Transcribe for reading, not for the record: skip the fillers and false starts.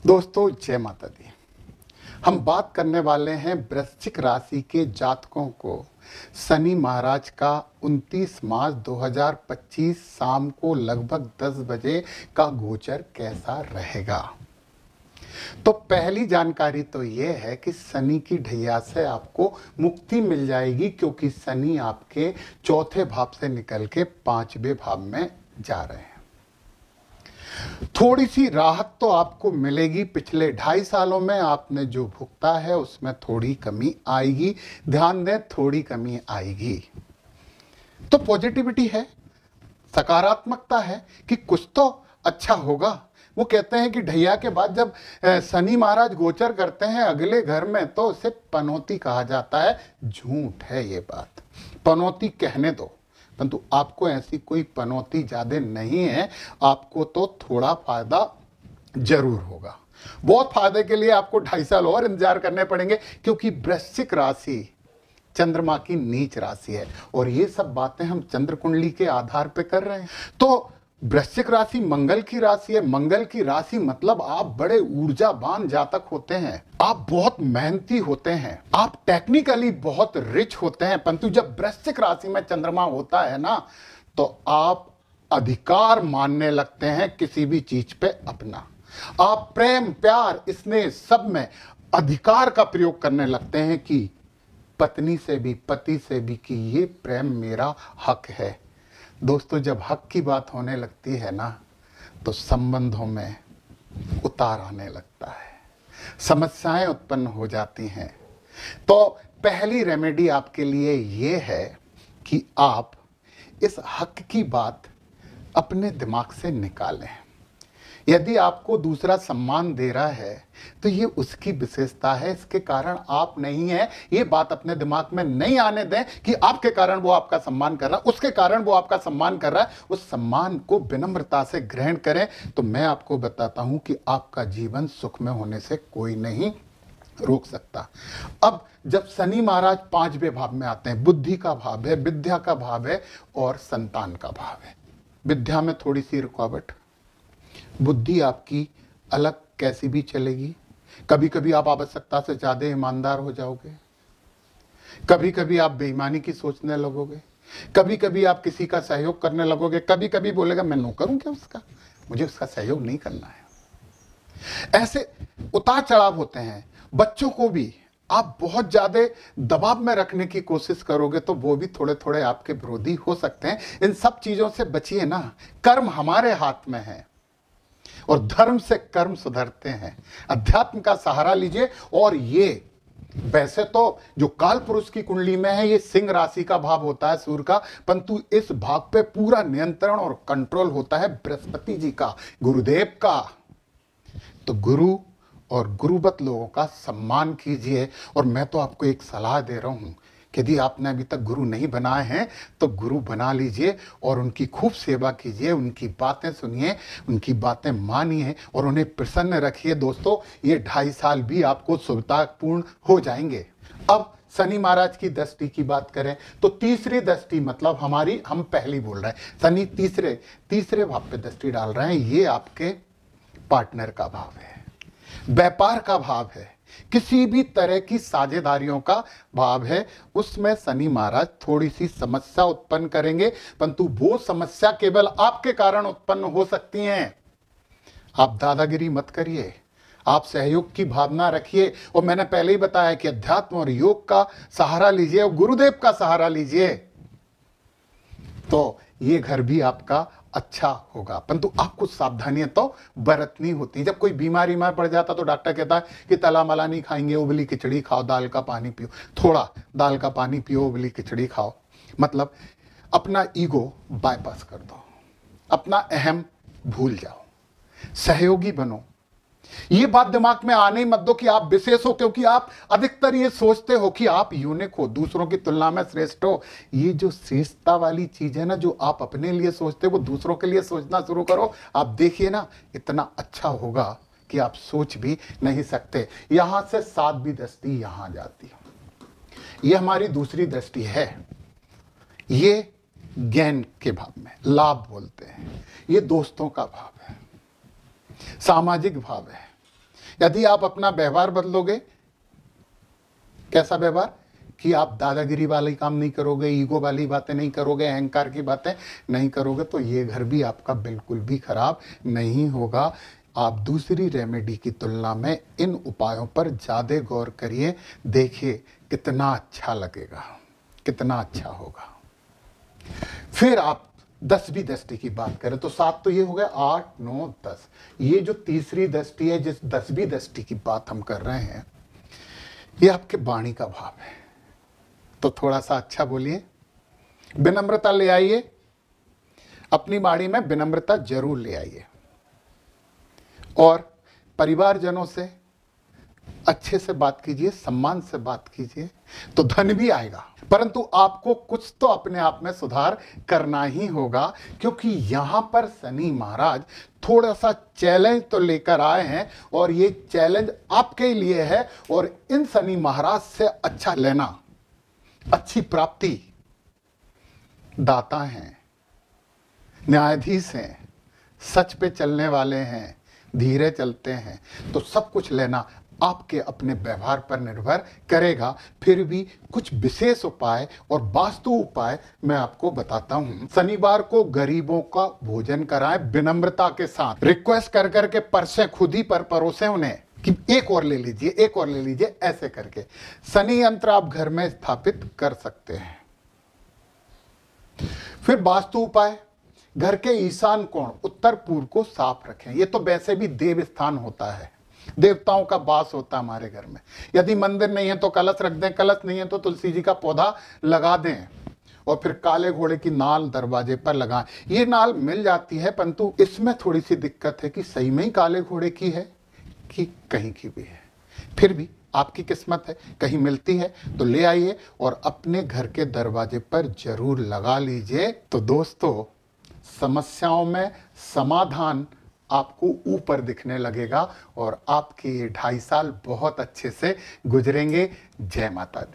दोस्तों जय माता दी। हम बात करने वाले हैं वृश्चिक राशि के जातकों को शनि महाराज का 29 मार्च 2025 शाम को लगभग 10 बजे का गोचर कैसा रहेगा। तो पहली जानकारी तो यह है कि शनि की ढैया से आपको मुक्ति मिल जाएगी, क्योंकि शनि आपके चौथे भाव से निकल के 5वें भाव में जा रहे हैं। थोड़ी सी राहत तो आपको मिलेगी। पिछले 2.5 सालों में आपने जो भुगता है उसमें थोड़ी कमी आएगी। ध्यान दें, थोड़ी कमी आएगी। तो पॉजिटिविटी है, सकारात्मकता है कि कुछ तो अच्छा होगा। वो कहते हैं कि ढैया के बाद जब शनि महाराज गोचर करते हैं अगले घर में, तो उसे पनौती कहा जाता है। झूठ है ये बात, पनौती कहने दो, परंतु आपको ऐसी कोई पनौती ज्यादा नहीं है। आपको तो थोड़ा फायदा जरूर होगा। बहुत फायदे के लिए आपको 2.5 साल और इंतजार करने पड़ेंगे, क्योंकि वृश्चिक राशि चंद्रमा की नीच राशि है और ये सब बातें हम चंद्र कुंडली के आधार पे कर रहे हैं। तो वृश्चिक राशि मंगल की राशि है। मंगल की राशि मतलब आप बड़े ऊर्जावान जातक होते हैं, आप बहुत मेहनती होते हैं, आप टेक्निकली बहुत रिच होते हैं। परंतु जब वृश्चिक राशि में चंद्रमा होता है ना, तो आप अधिकार मानने लगते हैं किसी भी चीज पे अपना। आप प्रेम प्यार स्नेह सब में अधिकार का प्रयोग करने लगते हैं कि पत्नी से भी पति से भी कि ये प्रेम मेरा हक है। दोस्तों जब हक की बात होने लगती है ना, तो संबंधों में उतार आने लगता है, समस्याएं उत्पन्न हो जाती हैं। तो पहली रेमेडी आपके लिए ये है कि आप इस हक की बात अपने दिमाग से निकालें। यदि आपको दूसरा सम्मान दे रहा है तो ये उसकी विशेषता है, इसके कारण आप नहीं है। ये बात अपने दिमाग में नहीं आने दें कि आपके कारण वो आपका सम्मान कर रहा है, उसके कारण वो आपका सम्मान कर रहा है। उस सम्मान को विनम्रता से ग्रहण करें। तो मैं आपको बताता हूं कि आपका जीवन सुख में होने से कोई नहीं रोक सकता। अब जब शनि महाराज 5वें भाव में आते हैं, बुद्धि का भाव है, विद्या का भाव है और संतान का भाव है। विद्या में थोड़ी सी रुकावट, बुद्धि आपकी अलग कैसी भी चलेगी। कभी कभी आप आवश्यकता से ज्यादा ईमानदार हो जाओगे, कभी कभी आप बेईमानी की सोचने लगोगे, कभी कभी आप किसी का सहयोग करने लगोगे, कभी कभी बोलेगा मैं नौकर हूं क्या उसका, मुझे उसका सहयोग नहीं करना है। ऐसे उतार चढ़ाव होते हैं। बच्चों को भी आप बहुत ज्यादा दबाव में रखने की कोशिश करोगे तो वो भी थोड़े थोड़े आपके विरोधी हो सकते हैं। इन सब चीजों से बचिए ना। कर्म हमारे हाथ में है और धर्म से कर्म सुधरते हैं। अध्यात्म का सहारा लीजिए। और ये वैसे तो जो काल पुरुष की कुंडली में है, ये सिंह राशि का भाव होता है सूर्य का, परंतु इस भाव पे पूरा नियंत्रण और कंट्रोल होता है बृहस्पति जी का, गुरुदेव का। तो गुरु और गुरुवत लोगों का सम्मान कीजिए। और मैं तो आपको एक सलाह दे रहा हूं कि यदि आपने अभी तक गुरु नहीं बनाए हैं तो गुरु बना लीजिए और उनकी खूब सेवा कीजिए, उनकी बातें सुनिए, उनकी बातें मानिए और उन्हें प्रसन्न रखिए। दोस्तों ये 2.5 साल भी आपको शुभतापूर्ण हो जाएंगे। अब शनि महाराज की दृष्टि की बात करें तो तीसरी दृष्टि मतलब हमारी, हम पहली बोल रहे हैं, शनि तीसरे भाव पे दृष्टि डाल रहे हैं। ये आपके पार्टनर का भाव है, व्यापार का भाव है, किसी भी तरह की साझेदारियों का भाव है। उसमें शनि महाराज थोड़ी सी समस्या उत्पन्न करेंगे, परंतु वो समस्या केवल आपके कारण उत्पन्न हो सकती हैं। आप दादागिरी मत करिए, आप सहयोग की भावना रखिए। और मैंने पहले ही बताया कि अध्यात्म और योग का सहारा लीजिए और गुरुदेव का सहारा लीजिए, तो ये घर भी आपका अच्छा होगा। परंतु आपको सावधानियां तो बरतनी होती है। जब कोई बीमारी में पड़ जाता तो डॉक्टर कहता है कि तला मला नहीं खाएंगे, उबली खिचड़ी खाओ, दाल का पानी पियो, थोड़ा दाल का पानी पियो, उबली खिचड़ी खाओ। मतलब अपना ईगो बाईपास कर दो, अपना अहम भूल जाओ, सहयोगी बनो। ये बात दिमाग में आने ही मत दो कि आप विशेष हो, क्योंकि आप अधिकतर ये सोचते हो कि आप यूनिक हो, दूसरों की तुलना में श्रेष्ठ हो। ये जो श्रेष्ठता वाली चीज है ना, जो आप अपने लिए सोचते हो, वो दूसरों के लिए सोचना शुरू करो। आप देखिए ना, इतना अच्छा होगा कि आप सोच भी नहीं सकते। यहां से 7वीं दृष्टि यहां जाती है। ये हमारी दूसरी दृष्टि है। ये ज्ञान के भाव में लाभ बोलते हैं। ये दोस्तों का भाव है, सामाजिक भाव है। यदि आप अपना व्यवहार बदलोगे, कैसा व्यवहार कि आप दादागिरी वाले काम नहीं करोगे, ईगो वाली बातें नहीं करोगे, अहंकार की बातें नहीं करोगे, तो ये घर भी आपका बिल्कुल भी खराब नहीं होगा। आप दूसरी रेमेडी की तुलना में इन उपायों पर ज्यादा गौर करिए, देखिए कितना अच्छा लगेगा, कितना अच्छा होगा। फिर आप 10वीं दृष्टि की बात करें तो 7 तो ये हो गया, 8, 9, 10। ये जो तीसरी दृष्टि है, जिस 10वीं दृष्टि की बात हम कर रहे हैं, ये आपके वाणी का भाव है। तो थोड़ा सा अच्छा बोलिए, विनम्रता ले आइए, अपनी वाणी में विनम्रता जरूर ले आइए, और परिवारजनों से अच्छे से बात कीजिए, सम्मान से बात कीजिए, तो धन भी आएगा। परंतु आपको कुछ तो अपने आप में सुधार करना ही होगा, क्योंकि यहां पर शनि महाराज थोड़ा सा चैलेंज तो लेकर आए हैं, और ये चैलेंज आपके लिए है। और इन शनि महाराज से अच्छा लेना, अच्छी प्राप्ति दाता हैं, न्यायाधीश हैं, सच पे चलने वाले हैं, धीरे चलते हैं, तो सब कुछ लेना आपके अपने व्यवहार पर निर्भर करेगा। फिर भी कुछ विशेष उपाय और वास्तु उपाय मैं आपको बताता हूं। शनिवार को गरीबों का भोजन कराएं विनम्रता के साथ, रिक्वेस्ट कर करके परसें खुद ही पर परोसें उन्हें कि एक और ले लीजिए, एक और ले लीजिए, ऐसे करके शनि यंत्र आप घर में स्थापित कर सकते हैं। फिर वास्तु उपाय, घर के ईशान कोण उत्तर पूर्व को साफ रखें। ये तो वैसे भी देव स्थान होता है, देवताओं का वास होता है हमारे घर में। यदि मंदिर नहीं है तो कलश रख दें, कलश नहीं है तो तुलसी जी का पौधा लगा दें, और फिर काले घोड़े की नाल दरवाजे पर लगाएं। ये नाल मिल जाती है, परंतु इसमें थोड़ी सी दिक्कत है कि सही में ही काले घोड़े की है कि कहीं की भी है। फिर भी आपकी किस्मत है, कहीं मिलती है तो ले आइए और अपने घर के दरवाजे पर जरूर लगा लीजिए। तो दोस्तों, समस्याओं में समाधान आपको ऊपर दिखने लगे और आपके ये 2.5 साल बहुत अच्छे से गुजरेंगे। जय माता दी।